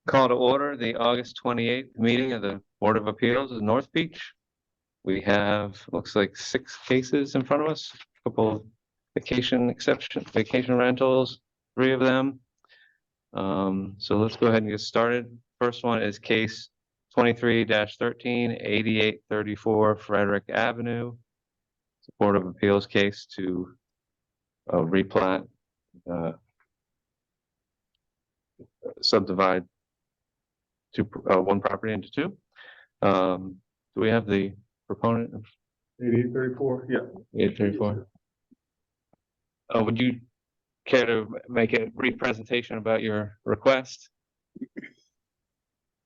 Call to order the August 28th meeting of the Board of Appeals of North Beach. We have, looks like 6 cases in front of us, a couple of vacation rentals, 3 of them. So let's go ahead and get started. First one is case 23-13, 8834 Frederick Avenue. It's a Board of Appeals case to replat, subdivide one property into 2. Do we have the proponent of 8834? Yeah. 8834? Would you care to make a brief presentation about your request?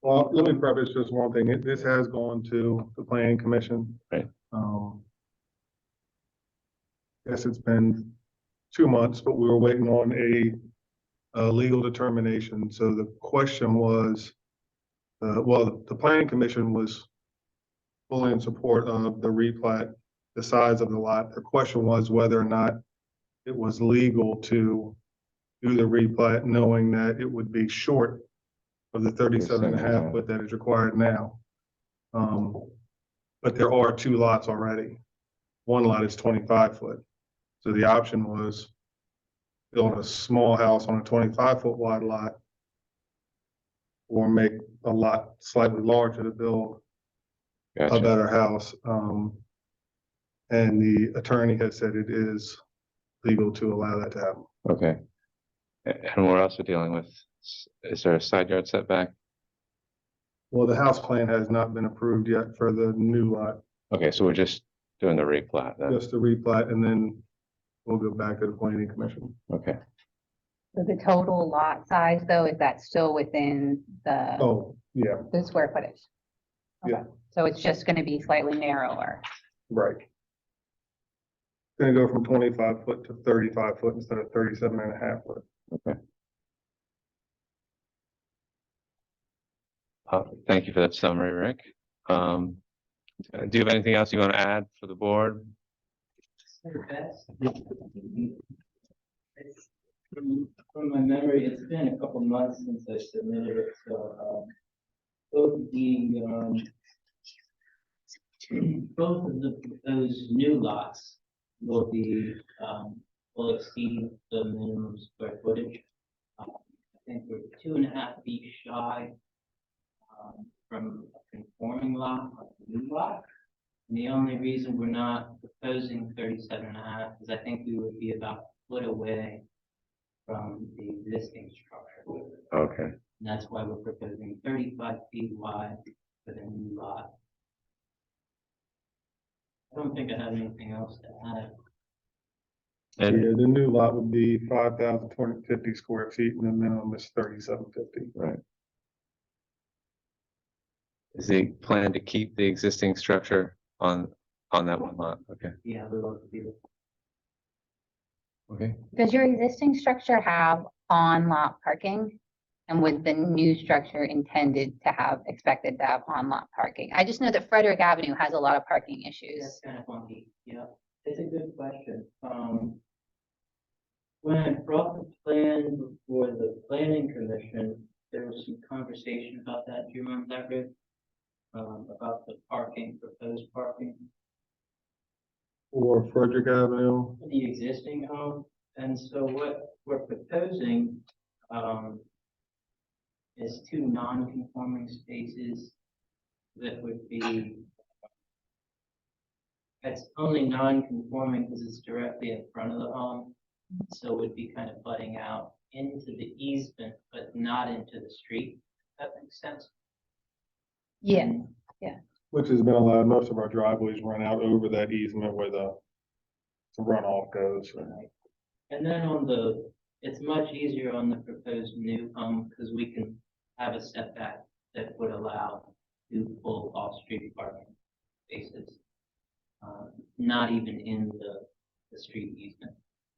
Well, let me preface just one thing. This has gone to the Planning Commission. Right. Yes, it's been 2 months, but we were waiting on a legal determination. So the question was, the Planning Commission was fully in support of the replat, the size of the lot. The question was whether or not it was legal to do the replat, knowing that it would be short of the 37.5 foot that is required now. But there are 2 lots already. One lot is 25 foot. So the option was build a small house on a 25-foot wide lot, or make a lot slightly larger to build a better house. And the attorney has said it is legal to allow that to happen. Okay. And we're also dealing with, is there a side yard setback? Well, the house plan has not been approved yet for the new lot. Okay, so we're just doing the replat then. Just the replat, and then we'll go back to the Planning Commission. Okay. So the total lot size, though, is that still within Oh, yeah, the square footage? Okay. Yeah. So it's just gonna be slightly narrower. right. Gonna go from 25 foot to 35 foot instead of 37.5 foot. Okay. Thank you for that summary, Rick. Do you have anything else you want to add for the board? From my memory, it's been a couple months since I submitted it, so both of the proposed new lots will exceed the minimum square footage. I think we're 2.5 feet shy from a conforming lot, a new lot. And the only reason we're not proposing 37.5 is I think we would be about a foot away from the existing structure. Okay. And that's why we're proposing 35 feet wide for the new lot. I don't think I have anything else to add. And Yeah, the new lot would be 5,250 square feet, and the minimum is 3,750. right. Is the plan to keep the existing structure on that one lot? Okay. Yeah, we love to do it. Okay. Does your existing structure have on-lot parking? And would the new structure expected to have on-lot parking? I just know that Frederick Avenue has a lot of parking issues. That's kind of funky. Yeah, it's a good question. When I brought the plan before the Planning Commission, there was some conversation about that. Do you remember that, Rick? About the parking, proposed parking, Or Frederick Avenue. the existing home. And so what we're proposing is 2 non-conforming spaces that would be, it's only non-conforming because it's directly in front of the home. So it would be kind of butting out into the easement, but not into the street. That makes sense. Yeah. Which has been allowed. Most of our driveways run out over that easement where the runoff goes. And then it's much easier on the proposed new home because we can have a setback that would allow 2 full off-street parking spaces. Not even in the street easement.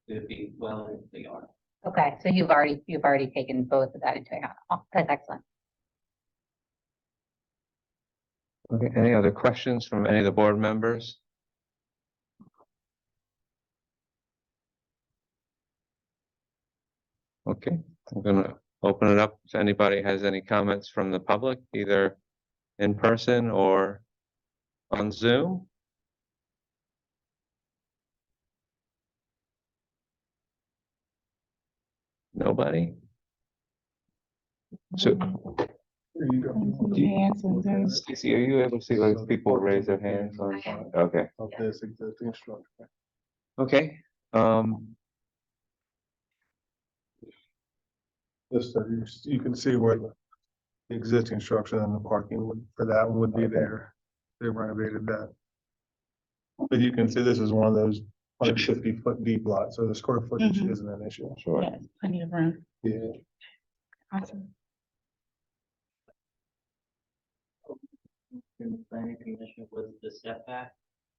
It would be well into the yard. Okay, so you've already taken both of that into account. Oh, that's excellent. Okay. Any other questions from any of the board members? Okay, I'm gonna open it up if anybody has any comments from the public, either in person or on Zoom. Nobody? So, There you go. Stacy, are you able to see like people raise their hands on? I am. Okay, Of this existing structure. okay, Just so you can see where the existing structure and the parking for that one would be there. They renovated that. But you can see this is one of those 150-foot deep lots, so the square footage Mhm. isn't an issue. sure. Yeah, plenty of room. Yeah. Awesome. In the planning commission was the setback.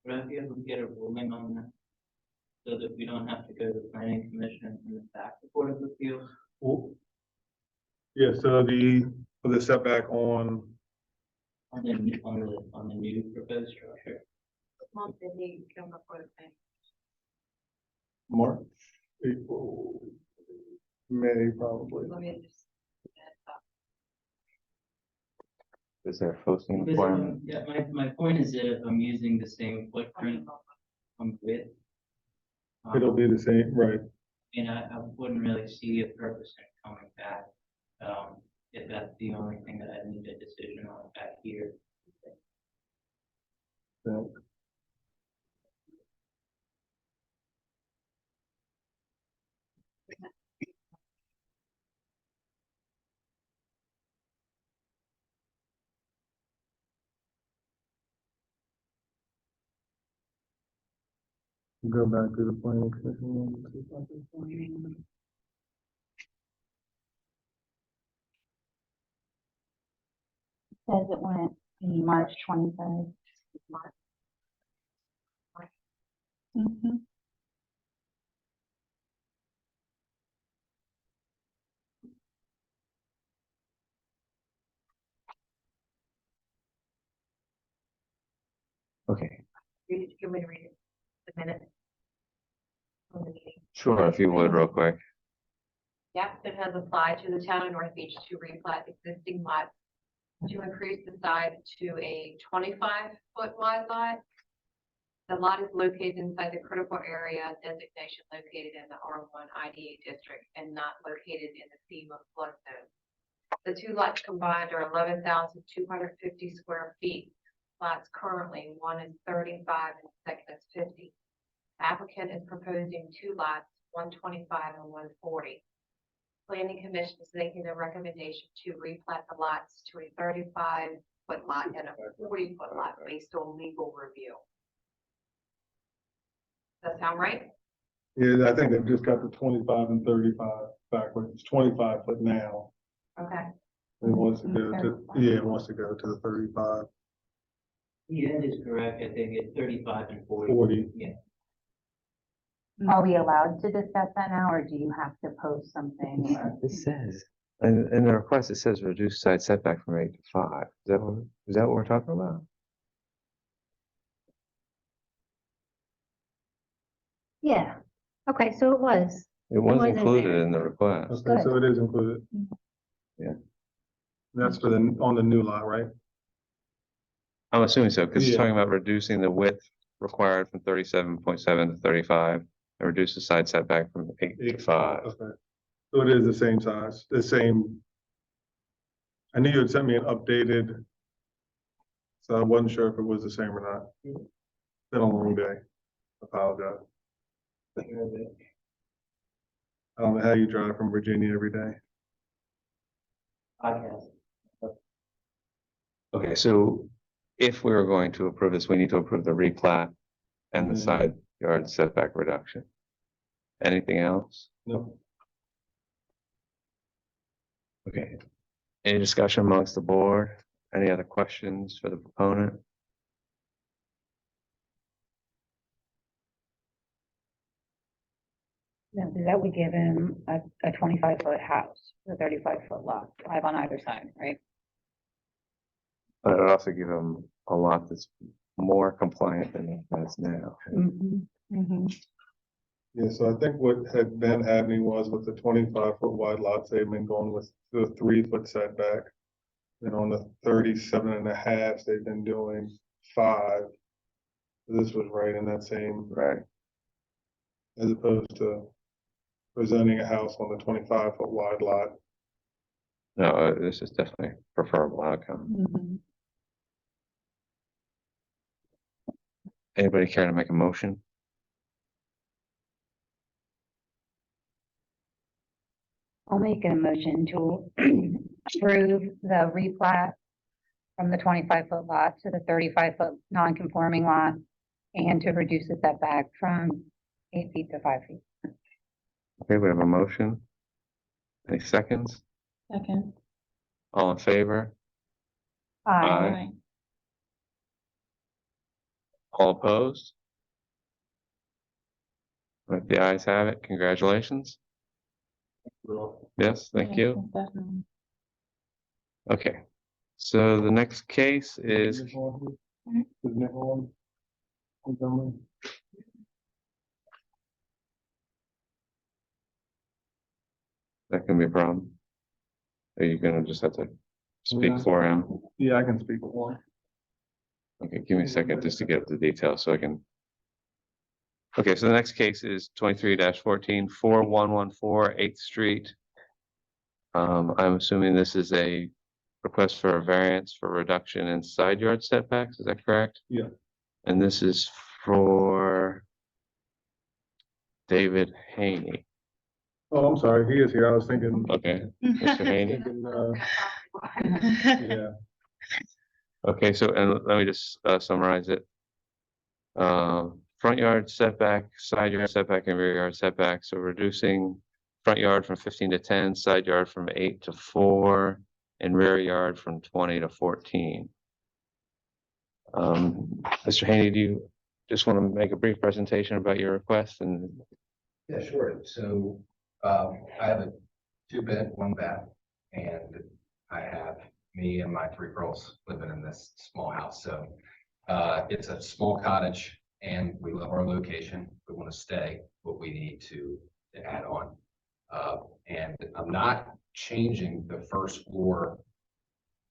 Would I be able to get a ruling on that? So that we don't have to go to the planning commission and then back to Board of Appeals? Well, yeah, so for the setback on, On the new proposed structure? Month did he come up with a March, April, May, probably. Let me just. Is there a posting Because, requirement? yeah, my point is that if I'm using the same footprint on width. It'll be the same, right? And I wouldn't really see a purpose in coming back, if that's the only thing that I need a decision on back here. So, go back to the planning commission. Says it went in March 23rd. Mhm. Okay, You want me to read it? The minute. From the meeting. sure, if you would, real quick. The applicant has applied to the town of North Beach to replat existing lot to increase the size to a 25-foot wide lot. The lot is located inside the critical area designation located in the R1 IDA district and not located in the FEMA flood zone. The two lots combined are 11,250 square feet. Lots currently, one is 35 and the second is 50. Applicant is proposing two lots, 125 and 140. Planning Commission is making a recommendation to replat the lots to a 35-foot lot and a 40-foot lot based on legal review. Does that sound right? Yeah, I think they've just got the 25 and 35 backwards. It's 25 foot now. Okay. It wants to go to, yeah, it wants to go to the 35, Yeah, that is correct. I think it's 35 and 40. 40. Yeah. Are we allowed to discuss that now, or do you have to post something? or- It says, and in the request, it says reduce side setback from 8 to 5. Is that what we're talking about? Yeah, okay, so it was. It was was in included there. in the request. Okay, so it is included. Yeah. That's for on the new lot, right? I'm assuming so, because it's Yeah. talking about reducing the width required from 37.7 to 35 and reduce the side setback from 8 to 5. Okay. So it is the same size, the same. I knew you had sent me an updated. So I wasn't sure if it was the same or not. Been a long day. Apologize. I don't know how you drive from Virginia every day. Podcast. Okay, so if we were going to approve this, we need to approve the replat and the Mhm. side yard setback reduction. Anything else? No. Okay. Any discussion amongst the board? Any other questions for the proponent? No, that would give him a 25-foot house, a 35-foot lot, 5 on either side, right? But it also give them a lot that's more compliant than it has now. Mm-hmm. Yeah, so I think what had been happening was with the 25-foot wide lots, they've been going with the 3-foot setback. And on the 37.5, they've been doing 5. This was right in that same, Right. as opposed to presenting a house on the 25-foot wide lot. No, this is definitely a preferable outcome. Anybody care to make a motion? I'll make a motion to approve the replat from the 25-foot lot to the 35-foot non-conforming lot and to reduce the setback from 8 feet to 5 feet. Okay, we have a motion. Any seconds? Second. All in favor? Aye. All opposed? Let the ayes have it. Congratulations. Yes, thank you. Definitely. Okay. So the next case is, Is Nick on? Is on? that can be a problem. Are you gonna just have to speak Yeah. for him? Yeah, I can speak for him. Okay, give me a second just to get the details so I can. Okay, so the next case is 23-14, 4114 8th Street. I'm assuming this is a request for a variance for reduction in side yard setbacks, is that correct? Yeah. And this is for David Haney. Oh, I'm sorry, he is here. I was thinking. Okay, Mr. Haney. thinking, Yeah, Okay, so, and let me just summarize it. Front yard setback, side yard setback, and rear yard setback, so reducing front yard from 15 to 10, side yard from 8 to 4, and rear yard from 20 to 14. Mr. Haney, do you just want to make a brief presentation about your request and? Yeah, sure. So, I have a 2-bed, 1-bath, and I have me and my 3 girls living in this small house. So, it's a small cottage and we love our location. We want to stay, but we need to add on. And I'm not changing the first floor,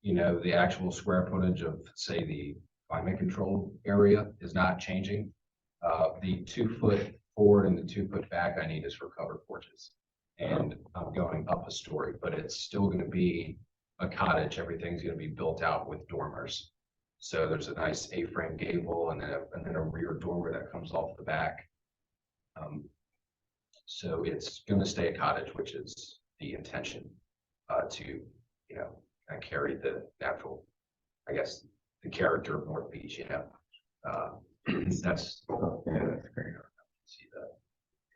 the actual square footage of, say, the climate control area is not changing. The 2-foot forward and the 2-foot back I need is for covered porches. And I'm going up a story, but it's still gonna be a cottage. Everything's gonna be built out with dormers. So there's a nice A-frame gable and then a rear dormer that comes off the back. So it's gonna stay a cottage, which is the intention, to, kind of carry the natural, I guess, the character of North Beach, that's. Yeah, that's great. See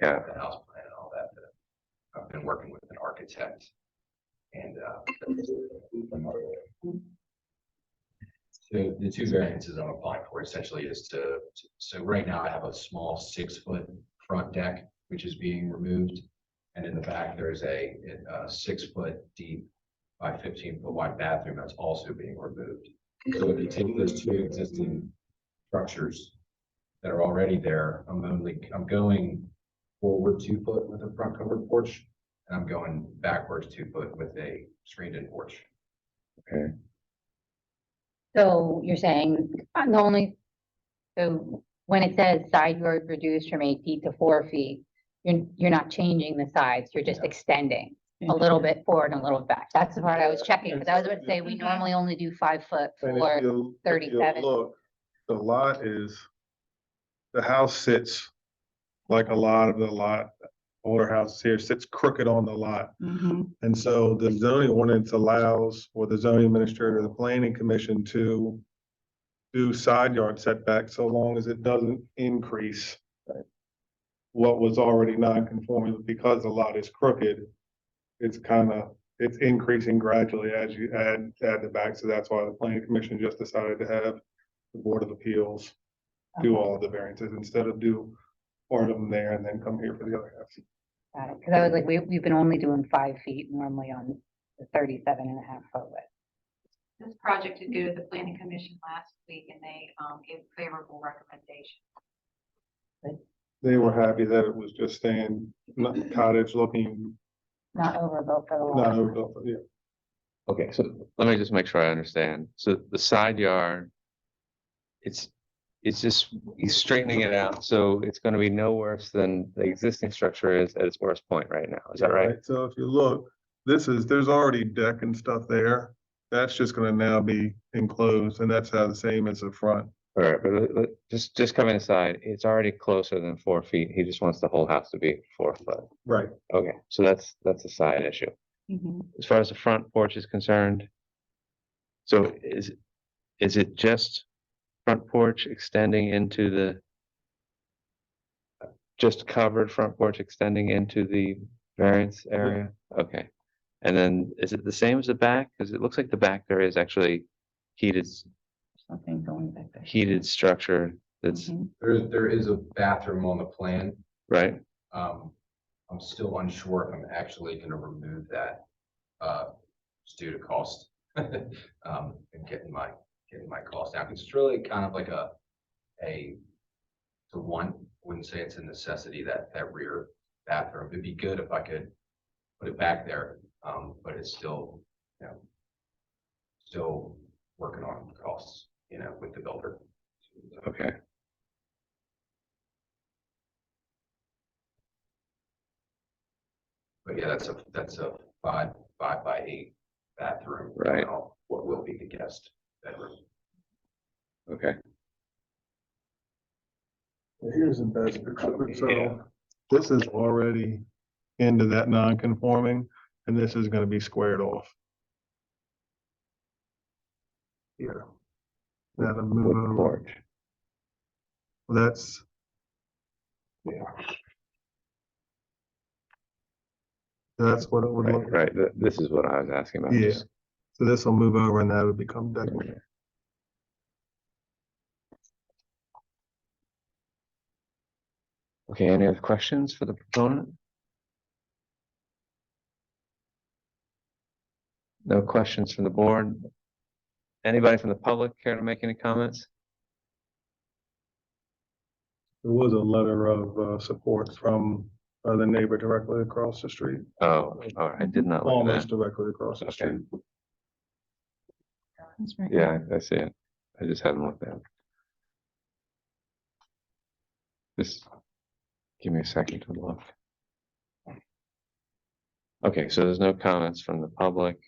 Yeah, the house plan and all that, but I've been working with an architect and, so the 2 variances I'm applying for essentially is so right now I have a small 6-foot front deck, which is being removed. And in the back, there's a 6-foot deep by 15-foot wide bathroom that's also being removed. So if you take those 2 existing structures that are already there, I'm going forward 2 foot with a front covered porch, and I'm going backwards 2 foot with a screened-in porch. okay. So you're saying so when it says side yard reduced from 8 feet to 4 feet, you're not changing the sides, you're just No. extending a little bit forward and a little back. That's the part I was checking, because I was about to say, we normally only do 5 foot and if for you 37. look, the house sits like a lot of the older houses here, sits crooked on the lot. And so the zoning ordinance allows for the zoning administrator, the planning commission to do side yard setbacks so long as it doesn't increase what was already non-conforming. Because the lot is crooked, it's increasing gradually as you add the back. So that's why the planning commission just decided to have the Board of Appeals do all of the variances instead of do part of them there and then come here for the other half. Got it, because I was like, we've been only doing 5 feet normally on the 37.5 foot width. This project did go to the planning commission last week and they gave favorable recommendation. They were happy that it was just staying not cottage looking, Not overbuilt for the not lot. overbuilt, yeah. Okay, so let me just make sure I understand. So the side yard, it's just, he's straightening it out, so it's gonna be no worse than the existing structure is at its worst point right now. Is that right? So if you look, there's already deck and stuff there. That's just gonna now be enclosed, and that's how the same as the front. All right, but just coming inside, it's already closer than 4 feet. He just wants the whole house to be 4 foot. Right. Okay, so that's a side issue. As far as the front porch is concerned, so is it just front porch extending into the just covered front porch extending into the variance area? Okay. And then is it the same as the back? Because it looks like the back there is actually heated, Something going back there. heated structure that's, There is a bathroom on the plan. right? I'm still unsure if I'm actually gonna remove that, just due to cost. And getting my cost down, 'cause it's really kind of like to one, wouldn't say it's a necessity, that rear bathroom. It'd be good if I could put it back there, but it's still, still working on costs, with the builder. Okay. But yeah, that's a 5 by 8 bathroom. Right. What will be the guest bedroom. Okay. Here's the best picture. Yeah. So this is already into that non-conforming, and this is gonna be squared off. Here. Now to move over, Porch. that's. That's what it would look Right, like. right. This is what I was asking about. Yeah. Just- So this will move over and that would become deck. Okay, any other questions for the proponent? No questions from the board? Anybody from the public care to make any comments? There was a letter of support from the neighbor directly across the street, Oh, all right, I did not look at almost that. directly across the Okay. street. That's right. Yeah, I see it. I just haven't looked at it. Just give me a second to look. Okay, so there's no comments from the public.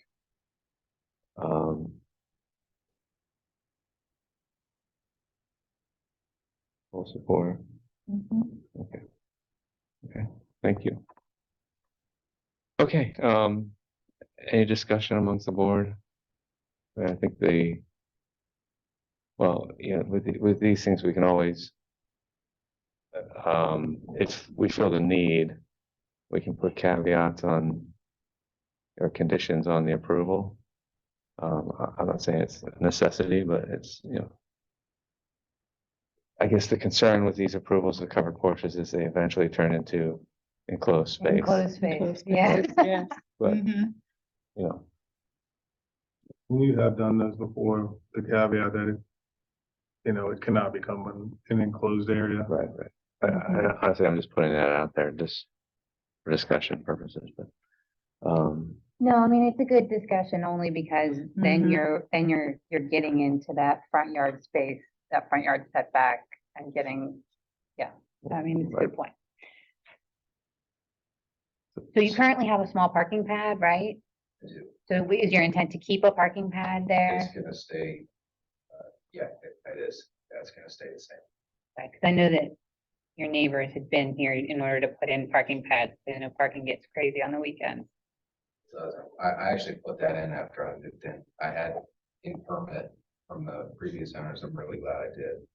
Full support. Okay. Okay, thank you. Okay, any discussion amongst the board? I think well, with these things, we can always, if we feel the need, we can put caveats on or conditions on the approval. I'm not saying it's a necessity, but it's, I guess the concern with these approvals of covered porches is they eventually turn into enclosed space. Enclosed space, yeah. But, Mhm. you know, You have done this before, the caveat that it cannot become an enclosed area. right. Honestly, I'm just putting that out there just for discussion purposes, but, No, I mean, it's a good discussion only because then Mhm. you're getting into that front yard space, that front yard setback and getting, yeah, I mean, it's a good point. So you currently have a small parking pad, right? I do. So is your intent to keep a parking pad there? It's gonna stay, yeah, it is. That's gonna stay the same. Right, 'cause I know that your neighbors had been here in order to put in parking pads, so parking gets crazy on the weekends. So I actually put that in after I moved in. I had in permit from the previous owners. I'm really glad I did.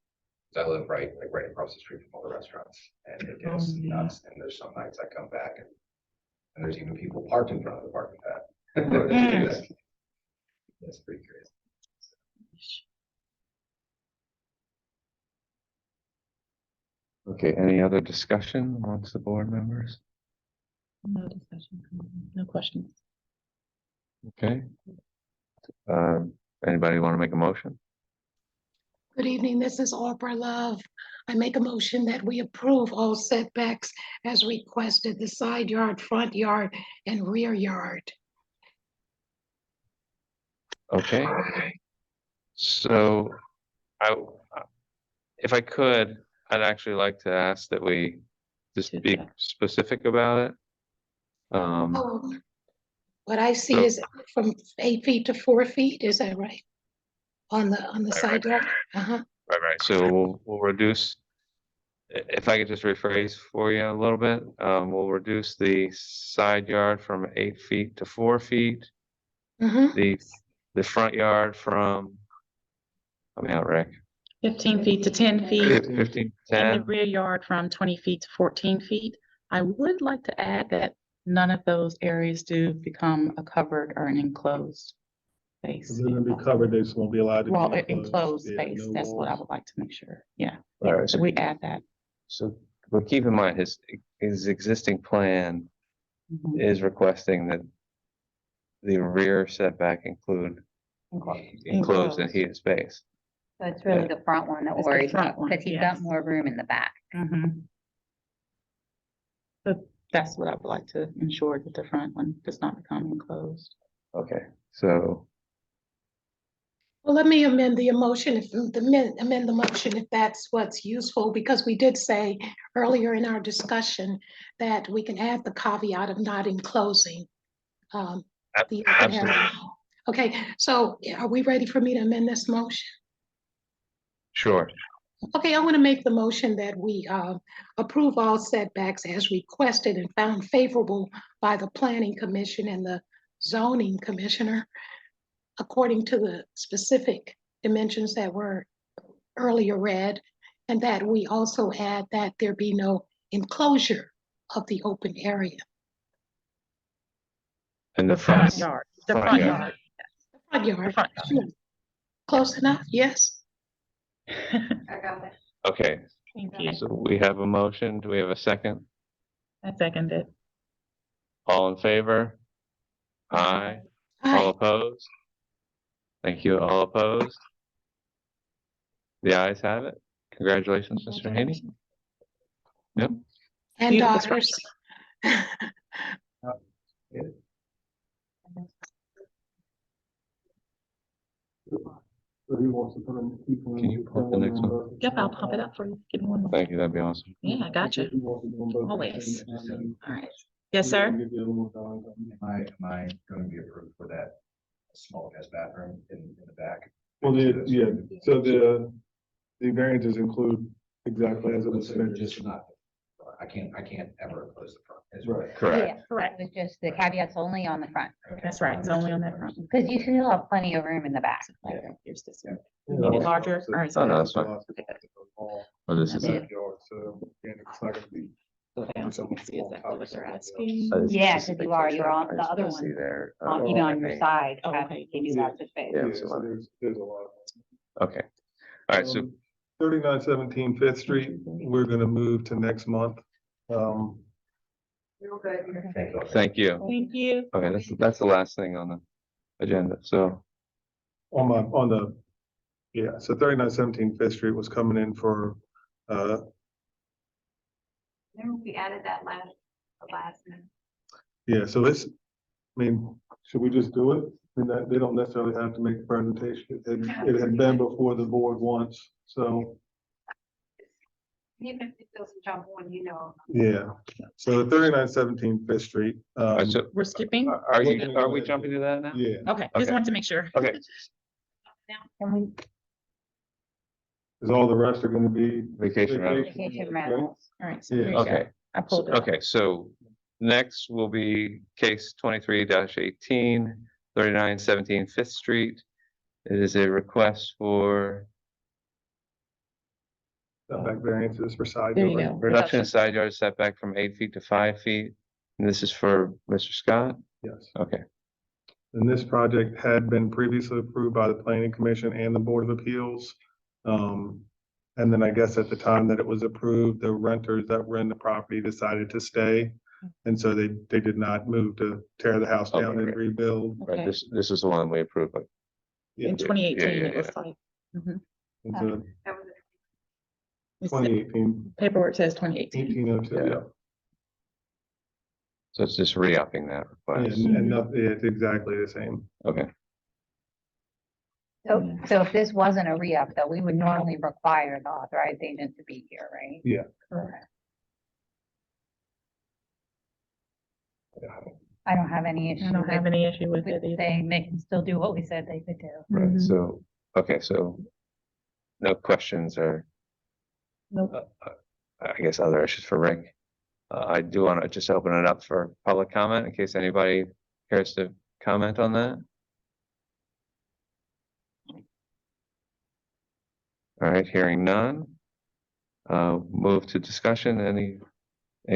'Cause I live right across the street from all the restaurants, and it gets nuts. And there's some nights I come back and there's even people parked in front of the parking pad. That's pretty crazy. okay, any other discussion amongst the board members? No discussion, no questions. Okay. Anybody want to make a motion? Good evening, this is Arbor Love. I make a motion that we approve all setbacks as requested, the side yard, front yard, and rear yard. Okay. So I, if I could, I'd actually like to ask that we just Do be that. specific about it. What I see So- is from 8 feet to 4 feet, is that right? On the Right, side yard? Uh-huh. Right. So we'll reduce, if I could just rephrase for you a little bit, we'll reduce the side yard from 8 feet to 4 feet. Mhm. The front yard from, help me out, Rick, 15 feet to 10 feet, 15, and the 10. rear yard from 20 feet to 14 feet. I would like to add that none of those areas do become a covered or an enclosed space. They're gonna be covered, they just won't be allowed to. be Well, enclosed Yeah, space, no that's what I walls. would like to make sure, yeah. All right, So we add that. So, but keep in mind, his existing plan Mhm. is requesting that the rear setback include enclosed and heated space. So it's really the front one that It's the worries front about, one, because he's got yes. more room in the back. Mhm. But that's what I would like to ensure, that the front one does not become enclosed. Okay, so, Well, let me amend the motion, amend the motion if that's what's useful, because we did say earlier in our discussion that we can add the caveat of not enclosing. The open absolutely. area. Okay, so are we ready for me to amend this motion? Sure. Okay, I want to make the motion that we approve all setbacks as requested and found favorable by the planning commission and the zoning commissioner according to the specific dimensions that were earlier read, and that we also add that there be no enclosure of the open area. And The front yard, the front front yard. yard. Front The yard, front sure. Close enough, yes. yard. I got it. Okay, Thank you. so we have a motion. Do we have a second? I second it. All in favor? Aye. All Aye. opposed? Thank you. All opposed? The ayes have it. Congratulations, Mr. Haney. Yep. And Beautiful daughters. So he wants to put them. Can you put the next one? Yep, I'll pop it up for you. Give me one moment. Thank you. That'd be awesome. Yeah, I got you. Always. All right. Yes, sir. Am I gonna be approved for that small guest bathroom in the back? Well, so the variances include exactly as it was So submitted. just not, I can't ever close the front. is Right. what- Correct. Yeah, correct. It's just the caveat's only on the front, That's right. It's only on that front. because you still have plenty of room in the back. Here's this one. Need it larger, or is it- Oh, no, that's fine. Oh, this is Yeah. it. Backyard, so again, it's not gonna be. Go down so we can see exactly what they're asking. Oh, this is Yeah, just a 'cause big you are, picture. you're on I the just other wanna see one. there. Even on your okay. side, Oh, have- okay. give you lots of space. Yeah. So there's a lot. Okay. All right, so 3917 Fifth Street, we're gonna move to next month. Real good. Thank you. thank you. Thank you. Okay, that's the last thing on the agenda. So, So 3917 Fifth Street was coming in for, Remember we added that the last minute. yeah, so should we just do it? I mean, that, they don't necessarily have to make a presentation. It had been before the board once, so, Even if it doesn't jump on, you know. yeah. So 3917 Fifth Street, all right, so We're skipping? are we jumping to that now? yeah, Okay, just Okay. wanted to make sure. Okay, Can we, because all the rest are gonna be. vacation rental. vacation rentals, All right. So Yeah. here you go. Okay. I pulled it up. Okay, so next will be case 23-18, 3917 Fifth Street. It is a request for Setback variances for side There you yard. go. reduction in side yard setback from 8 feet to 5 feet. And this is for Mr. Scott? Yes. Okay, And this project had been previously approved by the planning commission and the board of appeals. And then I guess at the time that it was approved, the renters that were in the property decided to stay. And so they did not move to tear the house down Okay, and great. rebuild. right, Okay. this is the one we approved, but Yeah. In 2018, yeah, it was like, mhm. It's a That was It's- 2018, Paperwork says 2018. 1802, yeah. So it's just re-upping that request. And it's exactly the same. Okay, So if this wasn't a re-up, though, we would normally require the authorized agent to be here, right? Yeah. Correct. I don't have any issue I don't have with any issue with it either. saying they can still do what we said they could do. right, Mhm. so, okay, so no questions or Nope. I guess other issues for Rick. I do want to just open it up for public comment in case anybody cares to comment on that. All right, hearing none. Move to discussion. Any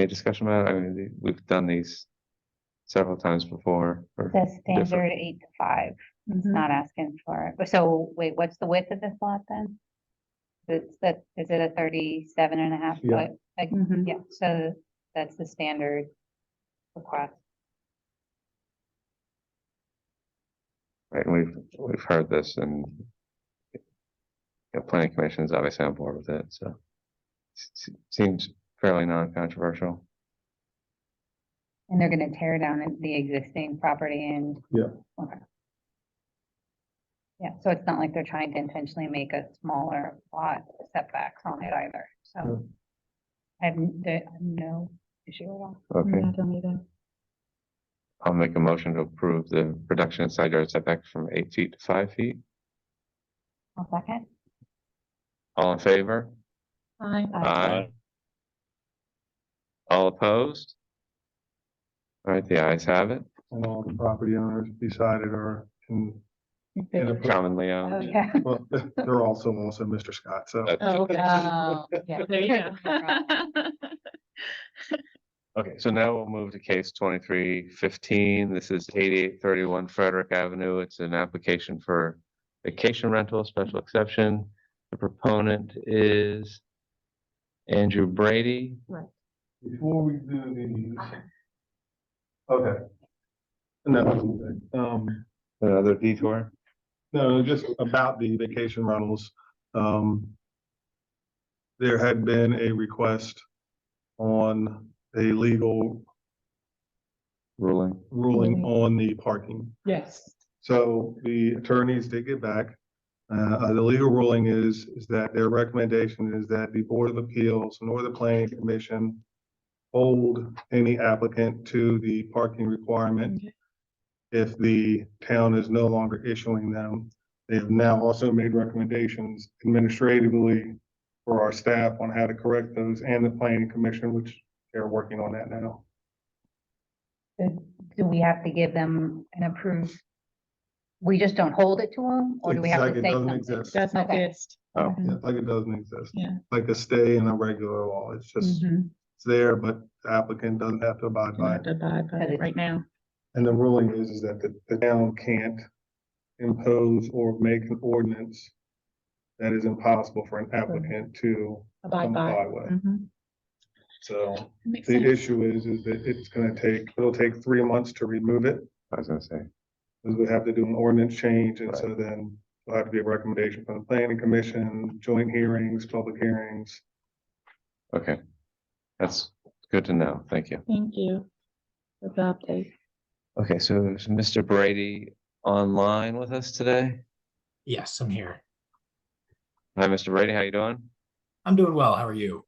discussion about it? I mean, we've done these several times before. or The different- standard 8 to 5, it's Mhm. not asking for it. So wait, what's the width of this lot then? Is it a 37.5 Yeah. foot? Mhm. Yeah, so that's the standard request. Right, and we've heard this and planning commission is obviously on board with it, so seems fairly non-controversial. And they're gonna tear down the existing property and. Yeah. Okay. Yeah, so it's not like they're trying to intentionally make a smaller lot setbacks on it either, so. I have no issue at all. Okay, Yeah, I don't either. I'll make a motion to approve the reduction in side yard setback from 8 feet to 5 feet. I'll second. All in favor? Aye. Aye. All opposed? All right, the ayes have it. And all the property owners decided are in, Commonly Oh, owned. yeah. well, they're also Mr. Scott, so. Oh, okay. Yeah, there you go. Okay, so now we'll move to case 2315. This is 8831 Frederick Avenue. It's an application for vacation rental, special exception. The proponent is Andrew Brady. Before we do these. Okay. No, Another detour. no, just about the vacation rentals. There had been a request on a legal Ruling. ruling on the parking. Yes. So the attorneys did get back. The legal ruling is that their recommendation is that the Board of Appeals nor the Planning Commission hold any applicant to the parking requirement Okay. if the town is no longer issuing them. They have now also made recommendations administratively for our staff on how to correct those and the Planning Commission, which they're working on that now. Do we have to give them an approved? We just don't hold it to them, or do we It's have like to it say doesn't something? exist. Doesn't Okay. exist. Oh. Yeah, like it doesn't exist. Yeah. Like a stay in a regular law. It's just, Mhm. it's there, but the applicant doesn't have to abide You by have it. to abide by it right now. And the ruling is that the town can't impose or make an ordinance that is impossible for an applicant to Abide by. comply with. Mhm. So That makes the sense. issue is that it'll take 3 months to remove it. I was gonna say. Because we have to do an ordinance change, and so then there'll have to be a recommendation from the planning commission, joint hearings, public hearings. Okay. That's good to know. Thank you. Thank you for the update. Okay, so is Mr. Brady online with us today? Yes, I'm here. Hi, Mr. Brady, how you doing? I'm doing well. How are you?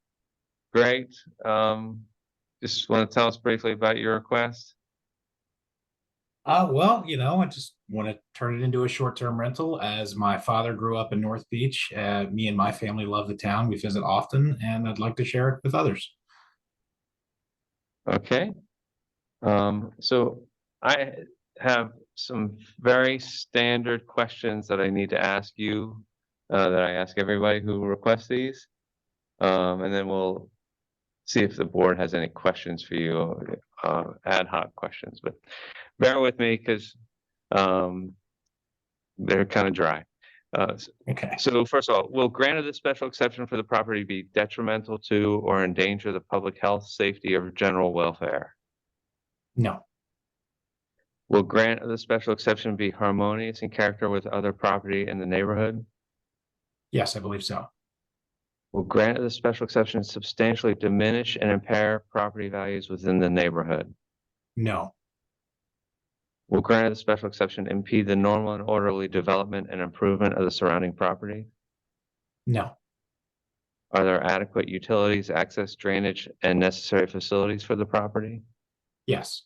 Great. Just want to tell us briefly about your request? Well, I just want to turn it into a short-term rental as my father grew up in North Beach. Me and my family love the town. We visit often, and I'd like to share it with others. Okay. So I have some very standard questions that I need to ask you, that I ask everybody who requests these. And then we'll see if the board has any questions for you, ad hoc questions, but bear with me because, they're kind of dry. Okay. So first of all, will granted the special exception for the property be detrimental to or endanger the public health, safety, or general welfare? No, Will grant of the special exception be harmonious in character with other property in the neighborhood? Yes, I believe so. Will grant of the special exception substantially diminish and impair property values within the neighborhood? No, Will grant of the special exception impede the normal and orderly development and improvement of the surrounding property? no, Are there adequate utilities, access, drainage, and necessary facilities for the property? yes,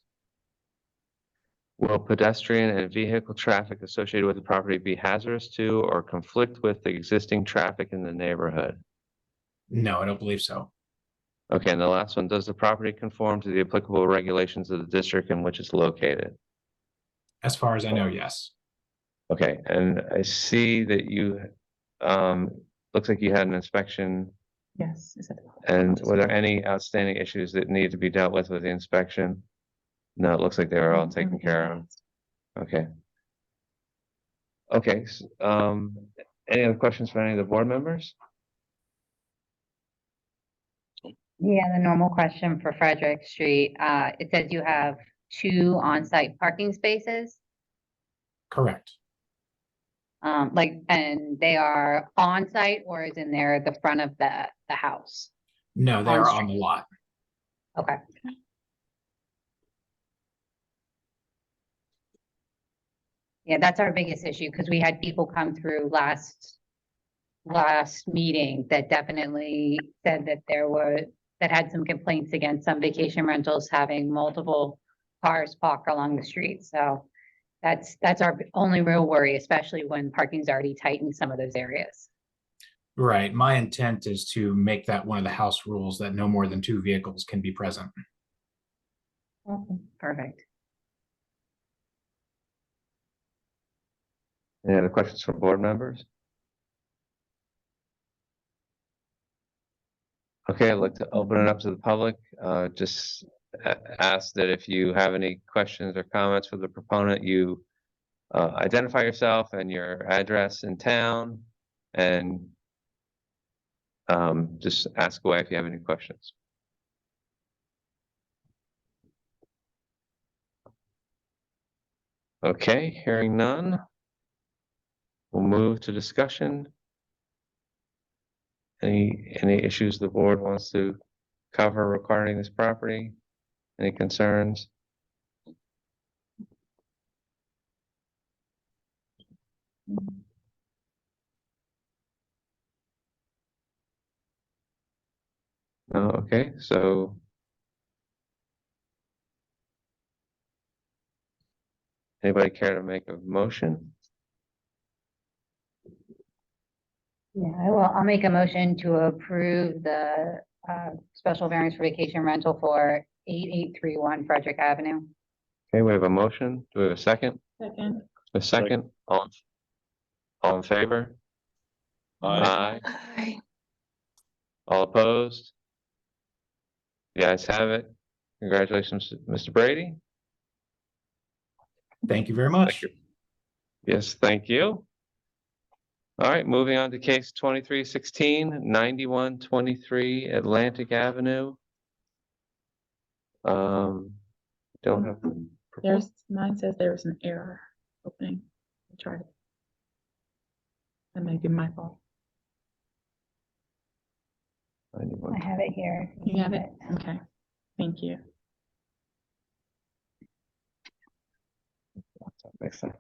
Will pedestrian and vehicle traffic associated with the property be hazardous to or conflict with the existing traffic in the neighborhood? no, I don't believe so. Okay, and the last one, does the property conform to the applicable regulations of the district in which it's located? As far as I know, yes. Okay, and I see that you, looks like you had an inspection, Yes. Is it- and were there any outstanding issues that need to be dealt with the inspection? No, it looks like they were all taken Everything care of. passed. Okay. Okay, any other questions for any of the board members? Yeah, the normal question for Frederick Street, it says you have 2 on-site parking spaces. Correct. And they are on-site or is in there the front of the house? No, they On are on the lot. Okay. Yeah, that's our biggest issue, because we had people come through last meeting that definitely said that that had some complaints against some vacation rentals having multiple cars parked along the street, so that's our only real worry, especially when parking's already tight in some of those areas. Right. My intent is to make that one of the house rules that no more than 2 vehicles can be present. Perfect. Any other questions from board members? Okay, I'd like to open it up to the public. Just ask that if you have any questions or comments for the proponent, you identify yourself and your address in town, and just ask away if you have any questions. Okay, hearing none. We'll move to discussion. Any issues the board wants to cover regarding this property? Any concerns? No, okay, so. Anybody care to make a motion? Yeah, I'll make a motion to approve the special variance for vacation rental for 8831 Frederick Avenue. Okay, we have a motion. Do we have a second? Second. A second, all in favor? Aye. Aye. All opposed? The ayes have it. Congratulations, Mr. Brady. Thank you very much. Yes, thank you. All right, moving on to case 2316, 9123 Atlantic Avenue. Don't have. Mine says there was an error opening. I tried it. That may be my fault. 91. I have it here. You have it? Okay. Thank you. Makes sense.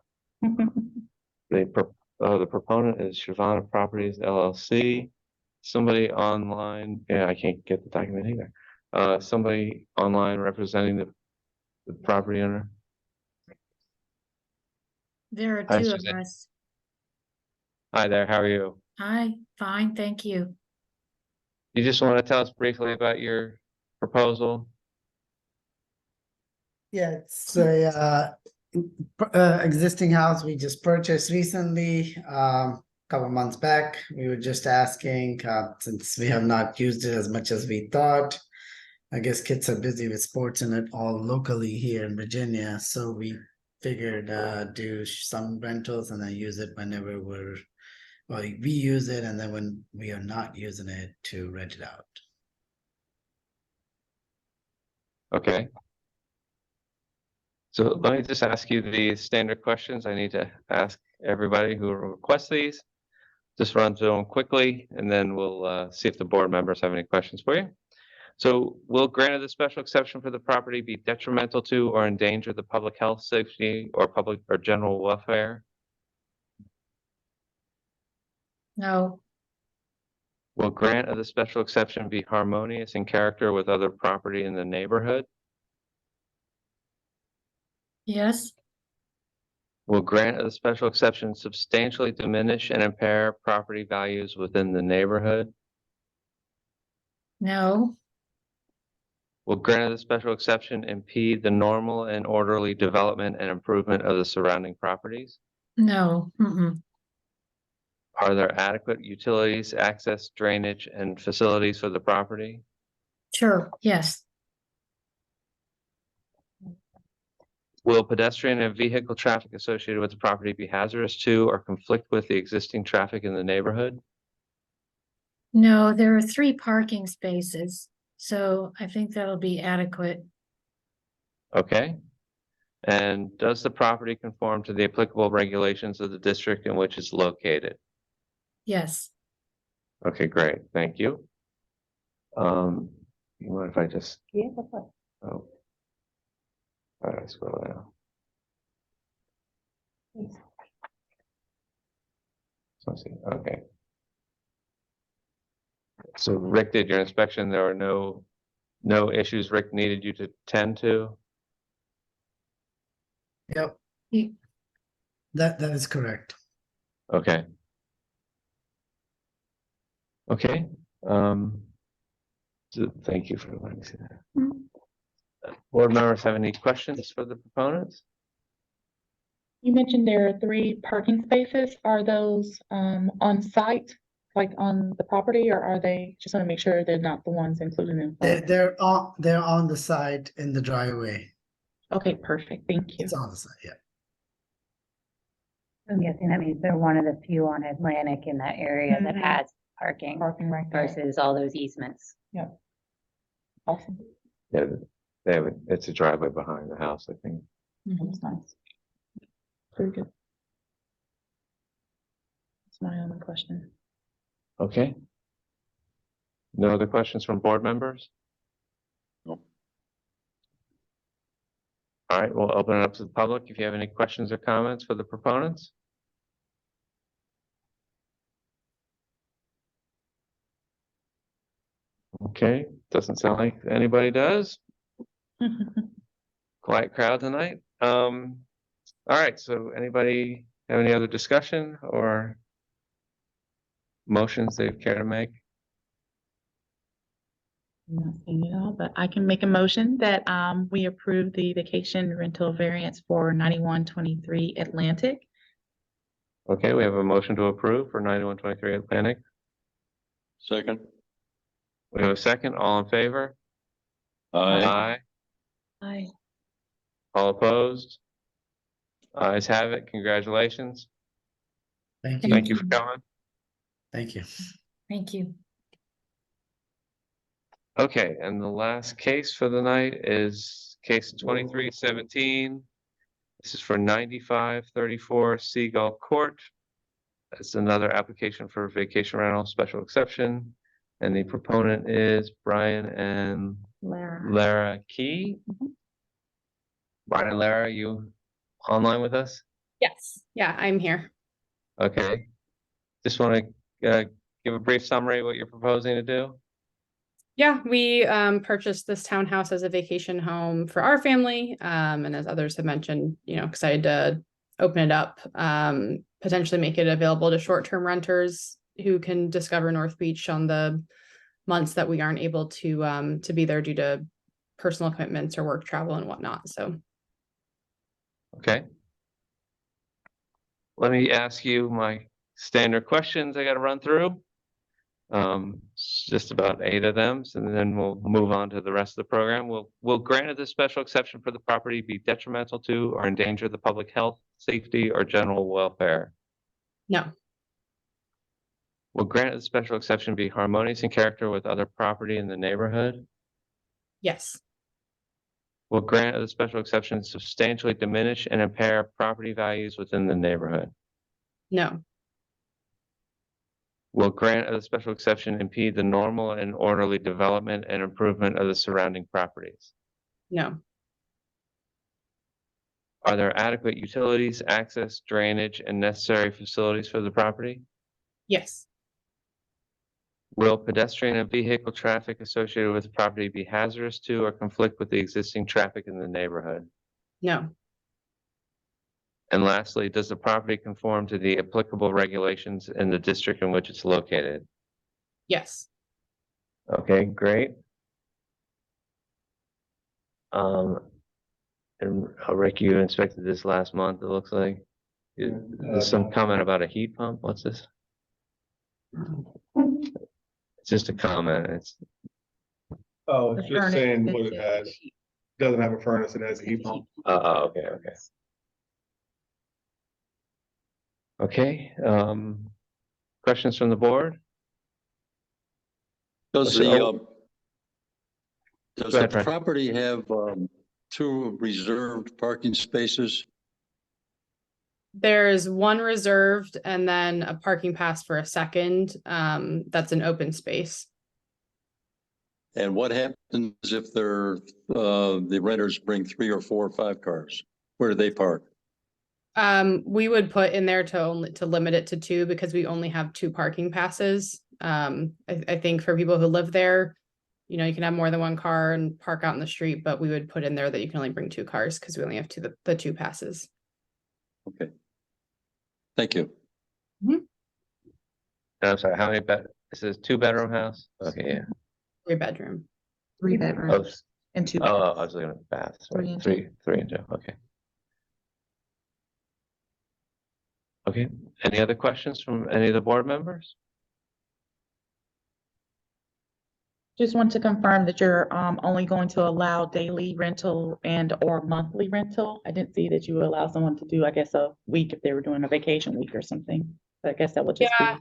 The proponent is Shavana Properties LLC. Somebody online, yeah, I can't get the document either. Somebody online representing the property owner. There are Hi, 2 of Suzanne. us. Hi there, how are you? Hi, fine, thank you. You just want to tell us briefly about your proposal? Yeah, it's a existing house we just purchased recently, couple months back. We were just asking, since we have not used it as much as we thought. I guess kids are busy with sports and it all locally here in Virginia, so we figured do some rentals and then use it whenever we use it, and then when we are not using it, to rent it out. Okay. So let me just ask you the standard questions I need to ask everybody who requests these. just run through them quickly and then we'll see if the board members have any questions for you. So will granted the special exception for the property be detrimental to or endanger the public health, safety, or public or general welfare? No, Will grant of the special exception be harmonious in character with other property in the neighborhood? yes, Will grant of the special exception substantially diminish and impair property values within the neighborhood? no, Will grant of the special exception impede the normal and orderly development and improvement of the surrounding properties? no, Are there adequate utilities, access, drainage, and facilities for the property? sure, yes, Will pedestrian and vehicle traffic associated with the property be hazardous to or conflict with the existing traffic in the neighborhood? no, there are 3 parking spaces, so I think that'll be adequate. Okay. And does the property conform to the applicable regulations of the district in which it's located? Yes, Okay, great, thank you. You mind if I just, Yeah, that's what- oh. All right, scroll down. Let's see, okay. So Rick did your inspection, there were no issues Rick needed you to tend to? Yep. Ye- That is correct. Okay. Okay, so thank you for letting me see that. Board members have any questions for the proponents? You mentioned there are 3 parking spaces. Are those on site, like on the property, or are they, just want to make sure they're not the ones included in? They're on the side in the driveway. Okay, perfect. Thank you. It's on the side, yeah. I'm guessing that means they're one of the few on Atlantic in that area that Mhm. has parking Parking right there. versus all those easements. Awesome. Yeah, they have, it's a driveway behind the house, I think. That's nice. Very good. That's my only question. Okay. No other questions from board members? Nope. All right, we'll open it up to the public. If you have any questions or comments for the proponents? Okay, doesn't sound like anybody does. Quiet crowd tonight. All right, so anybody have any other discussion or motions they care to make? I'm not seeing it all, but I can make a motion that we approve the vacation rental variance for 9123 Atlantic. Okay, we have a motion to approve for 9123 Atlantic. Second. We have a second. All in favor? Aye. Aye. All opposed? Ayes have it. Congratulations. Thank you. Thank you for coming. Thank you. thank you. Okay, and the last case for the night is case 2317. This is for 9534 Seagull Court. It's another application for vacation rental special exception. And the proponent is Brian and Lara Key. Brian and Lara, you online with us? Yes, yeah, I'm here. Okay. Just want to give a brief summary of what you're proposing to do. Yeah, we purchased this townhouse as a vacation home for our family. And as others have mentioned, excited to open it up, potentially make it available to short-term renters who can discover North Beach on the months that we aren't able to be there due to personal commitments or work travel and whatnot. So Okay. Let me ask you my standard questions I got to run through. It's just about 8 of them, and then we'll move on to the rest of the program. Will granted this special exception for the property be detrimental to or endanger the public health, safety, or general welfare? no, Will granted the special exception be harmonious in character with other property in the neighborhood? yes, Will grant of the special exception substantially diminish and impair property values within the neighborhood? no, Will grant of the special exception impede the normal and orderly development and improvement of the surrounding properties? No, Are there adequate utilities, access, drainage, and necessary facilities for the property? yes, Will pedestrian and vehicle traffic associated with the property be hazardous to or conflict with the existing traffic in the neighborhood? no, And lastly, does the property conform to the applicable regulations in the district in which it's located? yes. Okay, great. And Rick, you inspected this last month, it looks like. There's some comment about a heat pump. What's this? It's just a comment. It's, Oh, The it's just furnace saying what is it has. Doesn't have a furnace, it has a heat pump. okay, okay. Okay, questions from the board? Does So- the, does Go ahead, the Fred. property have, two reserved parking spaces? There's one reserved and then a parking pass for a second. That's an open space. And what happens if they're, the renters bring 3 or 4 or 5 cars? Where do they park? We would put in there to limit it to 2 because we only have 2 parking passes. I think for people who live there, you know, you can have more than 1 car and park out in the street, but we would put in there that you can only bring 2 cars because we only have the 2 passes. Okay. Thank you. I'm sorry, how many this is 2-bedroom house? Okay, yeah. 3-bedroom. 3 Oh, bedrooms and 2. oh, I was looking at baths. Three Right. and Three and 2, okay. Okay, any other questions from any of the board members? Just want to confirm that you're only going to allow daily rental and or monthly rental. I didn't see that you would allow someone to do, I guess, a week if they were doing a vacation week or something. But I guess that would just be. Yeah.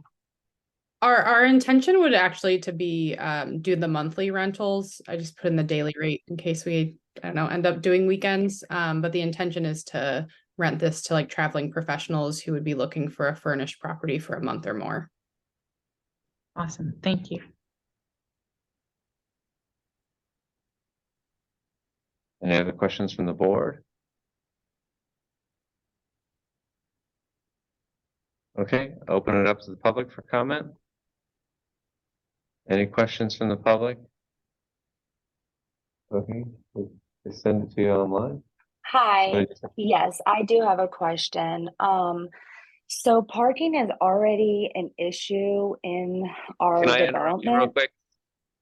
Our intention would actually to be do the monthly rentals. I just put in the daily rate in case we, I don't know, end up doing weekends. But the intention is to rent this to like traveling professionals who would be looking for a furnished property for a month or more. Awesome, thank you. Any other questions from the board? Okay, open it up to the public for comment. Any questions from the public? Okay, they send it to you online. Hi, yes, I do have a question. So parking is already an issue in our Can I interrupt you real development. quick?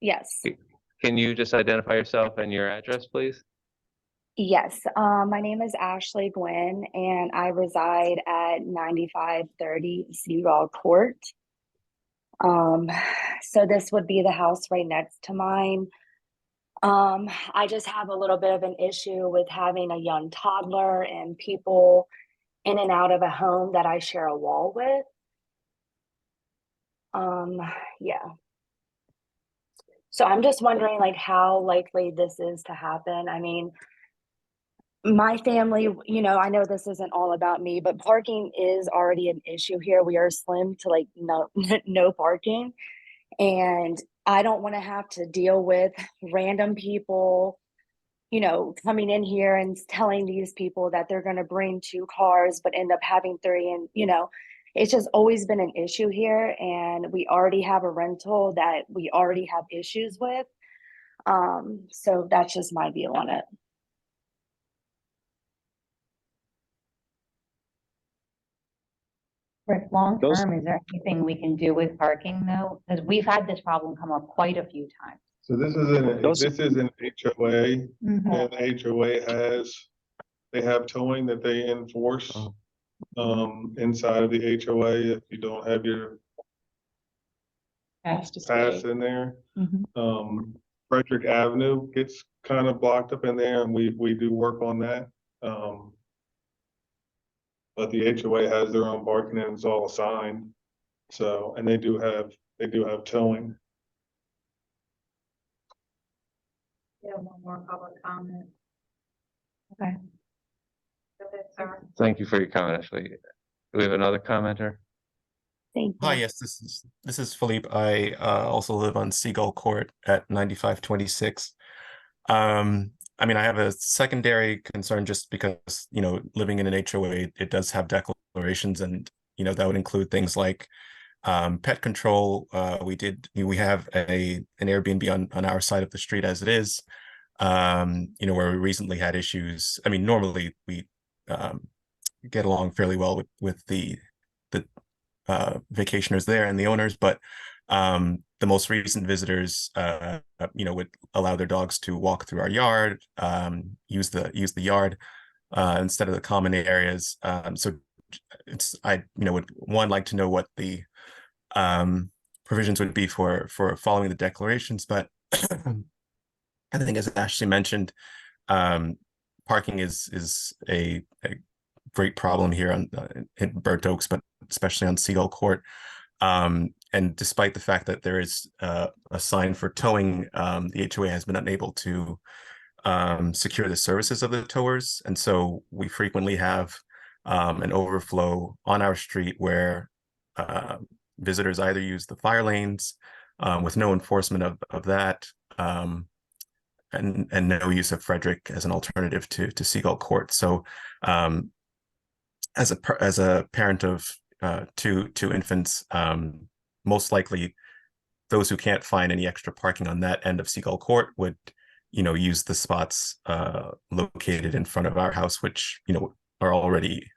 Yes, Can you just identify yourself and your address, please? yes. My name is Ashley Gwynn and I reside at 9530 Seawall Court. So this would be the house right next to mine. I just have a little bit of an issue with having a young toddler and people in and out of a home that I share a wall with. Yeah. So I'm just wondering like how likely this is to happen. I mean, my family, you know, I know this isn't all about me, but parking is already an issue here. We are slim to like no no parking. And I don't want to have to deal with random people, you know, coming in here and telling these people that they're going to bring 2 cars, but end up having 3. And, you know, it's just always been an issue here. And we already have a rental that we already have issues with. So that's just my view on it. Rick, long Those- term, is there anything we can do with parking though? Because we've had this problem come up quite a few times. So this is an HOA, Mhm. and the HOA they have towing that they enforce. Inside of the HOA, if you don't have your Has to pass stay. in there. Mhm. Frederick Avenue gets kind of blocked up in there and we do work on that. But the HOA has their own parking and it's all assigned. So, and they do have towing. Yeah, one more public comment. Okay. Go ahead, sir. Thank you for your comment, Ashley. Do we have another commenter? Thank Hi, you. yes, this is Philippe. I also live on Seagull Court at 9526. I mean, I have a secondary concern just because, living in an HOA, it does have declarations, and that would include things like pet control. We have an Airbnb on our side of the street as it is, where we recently had issues. I mean, normally we get along fairly well with the vacationers there and the owners, but the most recent visitors, would allow their dogs to walk through our yard, use the yard instead of the common areas. So I would like to know what the provisions would be for following the declarations, but I think, as Ashley mentioned, parking is a great problem here in Burnt Oaks, but especially on Seagull Court. And despite the fact that there is a sign for towing, the HOA has been unable to secure the services of the towers. And so we frequently have an overflow on our street where visitors either use the fire lanes with no enforcement of that, and no use of Frederick as an alternative to Seagull Court. So as a parent of two infants, most likely those who can't find any extra parking on that end of Seagull Court would, use the spots located in front of our house, which, are already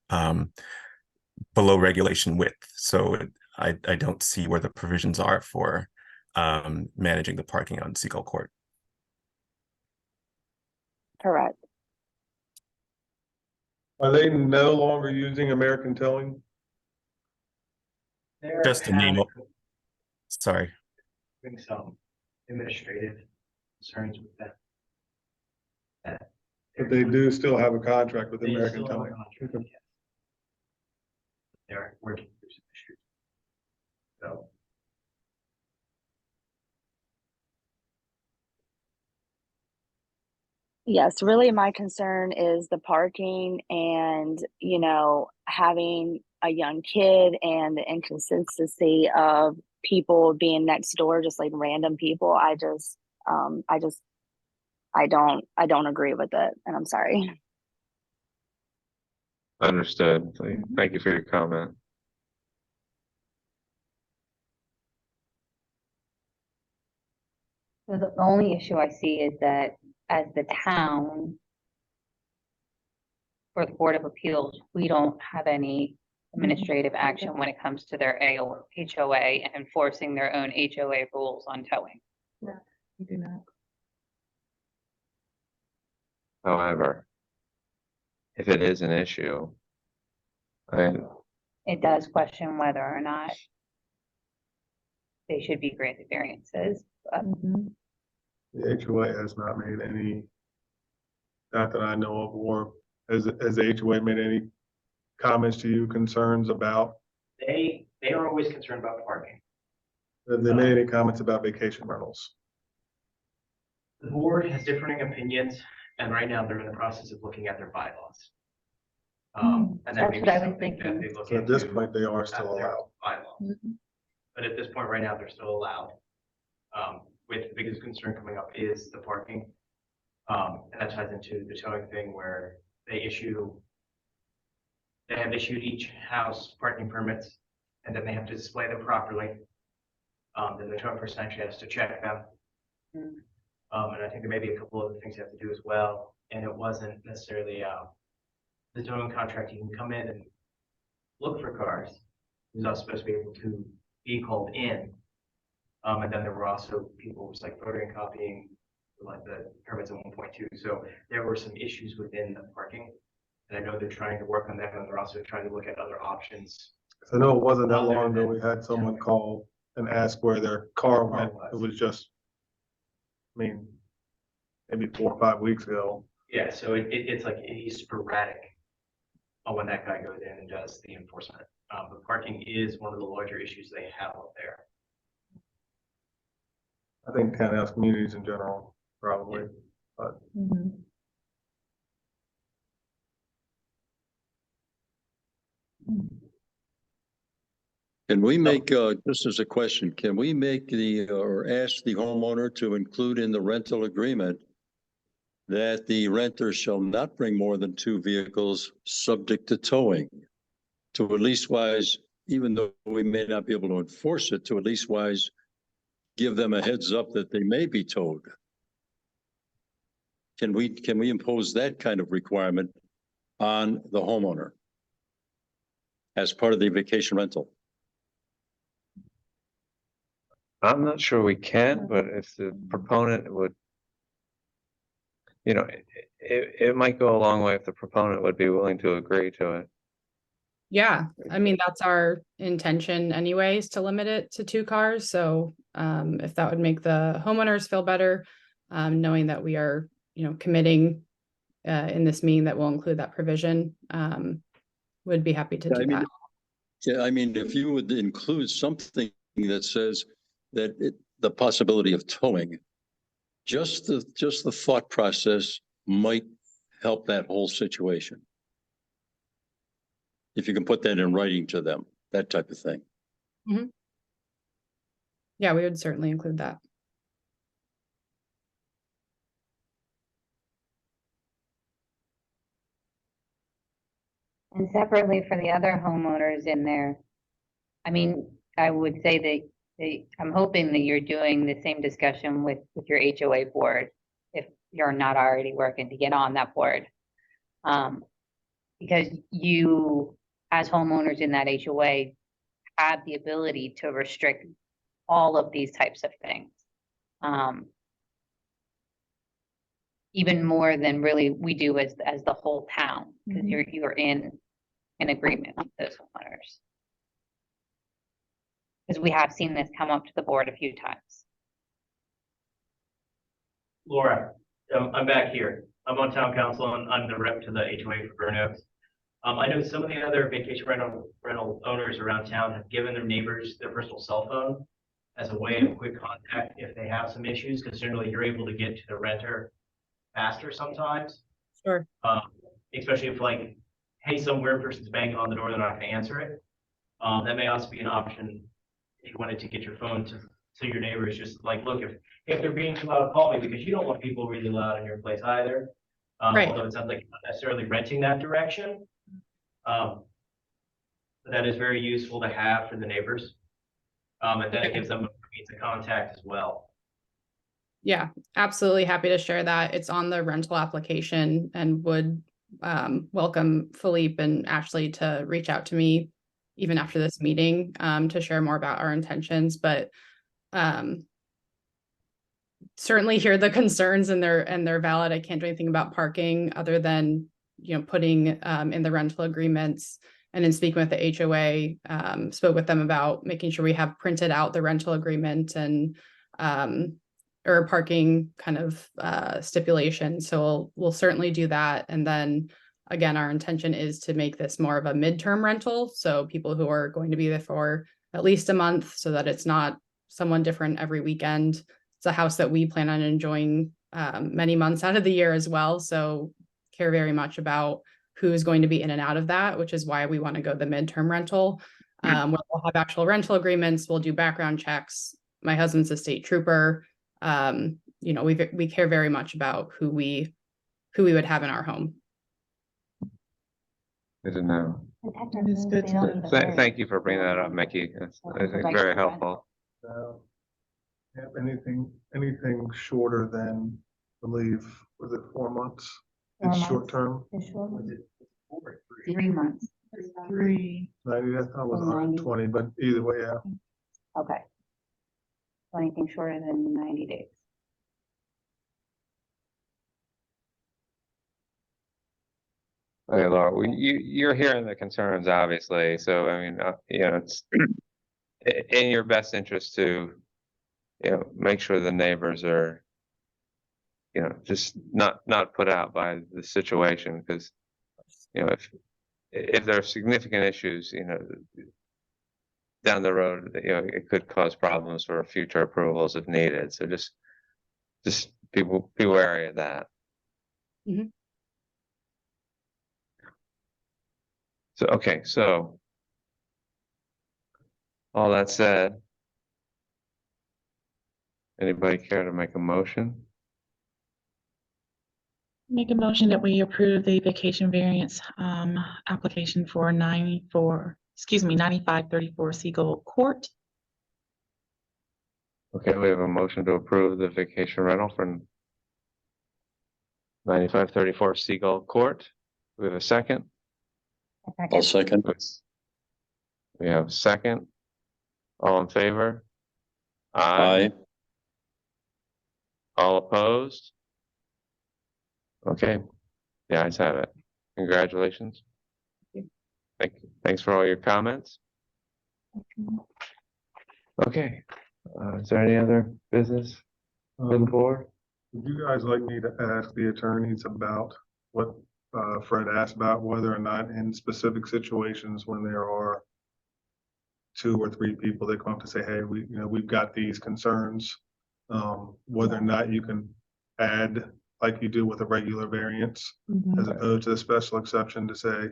below regulation width. So I don't see where the provisions are for managing the parking on Seagull Court. Correct. Are they no longer using American Towing? There Just a name. have Sorry. been some administrative concerns with that. But they do still have a contract with They American still have a Towing. contract, Okay. yes. They're working through some issues. So. Yes, really my concern is the parking and, having a young kid and the inconsistency of people being next door, just like random people. I don't agree with it, and I'm sorry. Understood. Thank you for your comment. So the only issue I see is that as the town, for the Board of Appeals, we don't have any administrative action when it comes to their HOA and enforcing their own HOA rules on towing. You do not. However, if it is an issue, and It does question whether or not they should be granted variances. But The HOA has not made any, not that I know of, or has the HOA made any comments to you, concerns about, They are always concerned about parking. have they made any comments about vacation rentals? The board has differing opinions, and right now they're in the process of looking at their bylaws. And that That's may be what I was something that thinking. they look So at this into point, they are at still their allowed. bylaws. But at this point, right now, they're still allowed. With the biggest concern coming up is the parking. And that ties into the towing thing where they have issued each house parking permits, and then they have to display them properly. Then the towing person actually has to check them. And I think there may be a couple other things you have to do as well. And it wasn't necessarily the towing contract. You can come in and look for cars. He's also supposed to be able to be called in. And then there were also people who was like photocopying like the permits at 1.2. So there were some issues within the parking. And I know they're trying to work on that, and they're also trying to look at other options. I know it wasn't that long ago, we had someone call and ask where their car went. It was just, maybe 4 or 5 weeks ago. Yeah, so it's like he's sporadic on when that guy goes in and does the enforcement. But parking is one of the larger issues they have up there. I think townhouse communities in general, probably, but. Can we make, just as a question, can we make or ask the homeowner to include in the rental agreement that the renter shall not bring more than 2 vehicles subject to towing? To at least wise, even though we may not be able to enforce it, to at least wise give them a heads up that they may be towed. Can we impose that kind of requirement on the homeowner as part of the vacation rental? I'm not sure we can, but if the proponent would, it might go a long way if the proponent would be willing to agree to it. Yeah, I mean, that's our intention anyways, to limit it to 2 cars. So if that would make the homeowners feel better, knowing that we are, committing in this meeting that will include that provision, would be happy to do that. Yeah, I mean, if you would include something that says that the possibility of towing, just the thought process might help that whole situation. If you can put that in writing to them, that type of thing. Yeah, we would certainly include that. And separately for the other homeowners in there, I mean, I would say that I'm hoping that you're doing the same discussion with your HOA board, if you're not already working to get on that board. Because you, as homeowners in that HOA, have the ability to restrict all of these types of things. Even more than really we do as the whole town, because you're in an agreement with those homeowners. Because we have seen this come up to the board a few times. Laura, I'm back here. I'm on town council and I'm the rep to the HOA for Burn Oaks. I know some of the other vacation rental owners around town have given their neighbors their personal cell phone as a way of quick contact if they have some issues, because generally you're able to get to the renter faster sometimes. Sure. Especially if like, hey, some weird person's banging on the door, they're not gonna answer it. That may also be an option if you wanted to get your phone to your neighbors, just like, look, if they're being too loud, call me, because you don't want people really loud in your place either. Right. Although it sounds like you're not necessarily renting that direction. But that is very useful to have for the neighbors. And then it gives them a means of contact as well. Yeah, absolutely happy to share that. It's on the rental application, and would welcome Philippe and Ashley to reach out to me even after this meeting to share more about our intentions. But certainly hear the concerns, and they're valid. I can't do anything about parking other than, putting in the rental agreements, and in speaking with the HOA, spoke with them about making sure we have printed out the rental agreement and or parking kind of stipulation. So we'll certainly do that. And then again, our intention is to make this more of a midterm rental. So people who are going to be there for at least a month, so that it's not someone different every weekend. It's a house that we plan on enjoying many months out of the year as well. So care very much about who's going to be in and out of that, which is why we want to go the midterm rental. Where we'll have actual rental agreements, we'll do background checks. My husband's a state trooper. We care very much about who we would have in our home. Good to know. It's good to Thank you for bringing that up, Mickey. That's, I think, very helpful. Anything shorter than, I believe, was it 4 months? 4 It's months. short term. It's short. 3 months. 3. 90, I thought it was 90. 120, but either way, yeah. Okay. So anything shorter than 90 days. Okay, Laura, you're hearing the concerns, obviously. So, I mean, it's in your best interest to, make sure the neighbors are, just not put out by the situation, because, if there are significant issues, down the road, it could cause problems for future approvals if needed. So just be wary of that. Mhm. So, okay, so all that said, anybody care to make a motion? Make a motion that we approve the vacation variance application for 9534 Seagull Court. Okay, we have a motion to approve the vacation rental from 9534 Seagull Court. We have a second. I'll second. We have a second. All in favor? Aye. All opposed? Okay, the ayes have it. Congratulations. Thanks for all your comments. Okay, is there any other business for the board? Would you guys like me to ask the attorneys about what Fred asked about, whether or not in specific situations when there are 2 or 3 people that come up to say, hey, we've got these concerns, whether or not you can add like you do with a regular variance, as opposed to a special exception to say,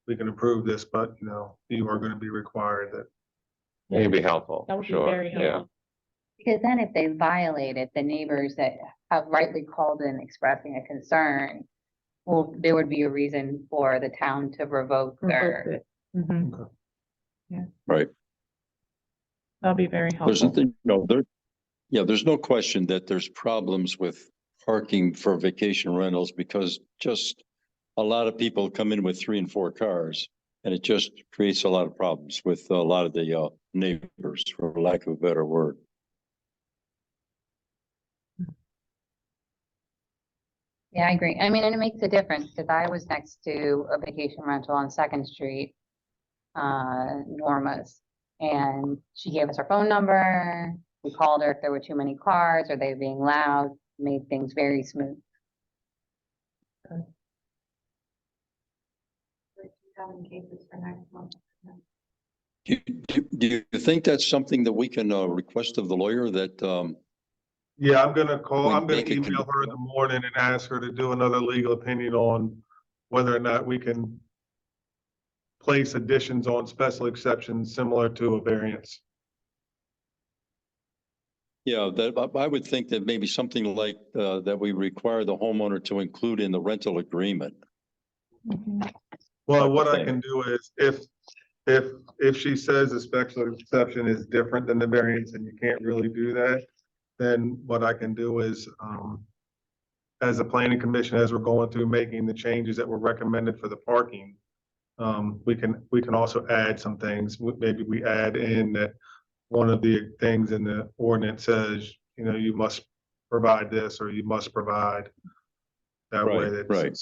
we can approve this, but you are going to be required that. It'd be helpful. That would be Sure, very yeah. helpful. Because then if they violate it, the neighbors that have rightly called in expressing a concern, well, there would be a reason for the town to revoke their. Mhm. Right. That'll be very There's helpful. there's no question that there's problems with parking for vacation rentals because just a lot of people come in with 3 and 4 cars. And it just creates a lot of problems with a lot of the neighbors, for lack of a better word. Yeah, I agree. I mean, and it makes a difference because I was next to a vacation rental on Second Street, Norma's, and she gave us her phone number. We called her if there were too many cars or they were being loud, made things very smooth. Cases for next month. Do you think that's something that we can request of the lawyer that Yeah, I'm gonna make it email her in the morning and ask her to do another legal opinion on whether or not we can place additions on special exceptions similar to a variance. Yeah, that I would think that maybe something like that we require the homeowner to include in the rental agreement. Well, type what of I thing. can do is if she says a special exception is different than the variance and you can't really do that, then what I can do is, as a planning commission, as we're going through making the changes that were recommended for the parking, we can also add some things. Maybe we add in that one of the things in the ordinance says, you must provide this or you must provide. That way Right, that right.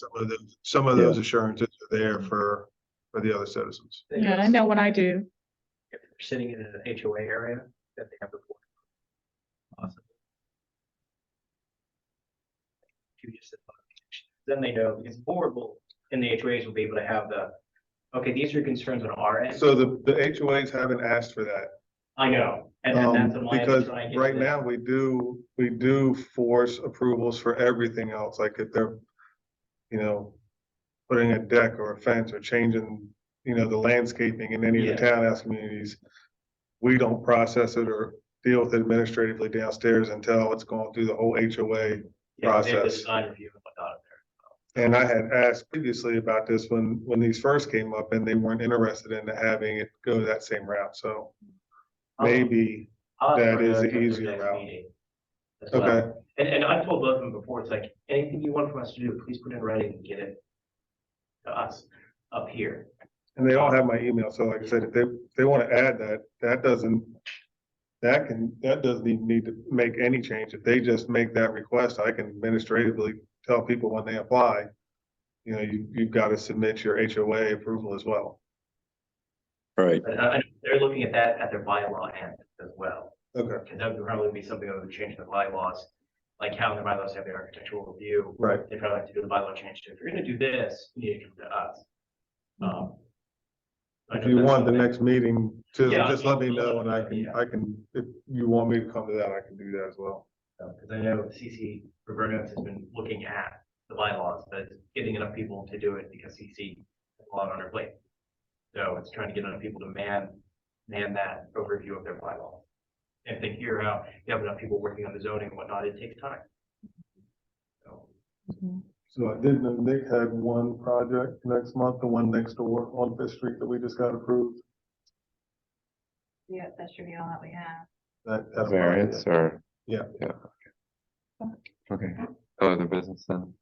some of those assurances are there for the other citizens. Yeah, I know what I do. If they're sitting in an HOA area that they have the board. Awesome. Then they know, because the board will, in the HOAs will be able to have okay, these are concerns on our end. So the HOAs haven't asked for that. I know, and that's what I'm Because trying to get right to. now we do force approvals for everything else, like if they're, putting a deck or a fence or changing, the landscaping in any of the townhouse communities. We don't process it or deal with it administratively downstairs until it's gone through the whole HOA Yeah, they have the process. design review and whatnot up there. And I had asked previously about this when these first came up and they weren't interested in having it go that same route, so maybe I'll ask that for is notes the at their easier next route. meeting as well. Okay, And I've told both of them before, it's like, anything you want from us to do, please put it in writing and get it to us up here. and they all have my email, so like I said, if they want to add that doesn't even need to make any change. If they just make that request, I can administratively tell people when they apply, you've got to submit your HOA approval as well. Right. But they're looking at that at their bylaw end as well. Okay. And that would probably be something that would change the bylaws, like how the bylaws have the architectural review. Right. They probably have to do the bylaw change too. If you're gonna do this, you need to come to us. I If know you that's want the something- next meeting to, Yeah. just let me know and Yeah. I can, if you want me to come to that, I can do that as well. Because I know CC Roberto has been looking at the bylaws, but getting enough people to do it because CC has a lot on her plate. So it's trying to get enough people to man than that overview of their bylaw. And if they figure out, you have enough people working on the zoning and whatnot, it takes time. So, So I did know Nick had one project next month, the one next door on Fifth Street that we just got approved. Yeah, that should be all that we have. That's about Variance it. or? Yeah. Yeah. Okay, no other business then?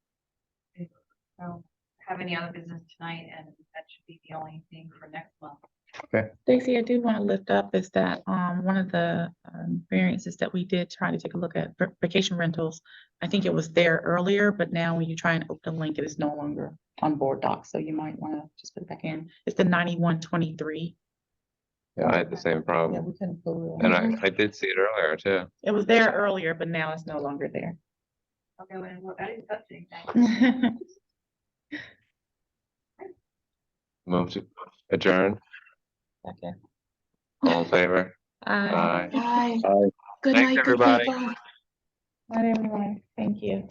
So have any other business tonight, and that should be the only thing for next month. Stacy, I do want to lift up is that, one of the, variances that we did try to take a look at vacation rentals. I think it was there earlier, but now when you try and open the link, it is no longer on board docs, so you might want to just put it back in. It's the 9123. Yeah, I had the same Yeah, problem. we couldn't pull And it. I did see it earlier too. It was there earlier, but now it's no longer there. Okay, well, I didn't touch anything. Move to adjourn, Okay. all in favor? Aye. Bye. Aye. Good Thanks, night, good everybody. people. Bye, everyone. Thank you.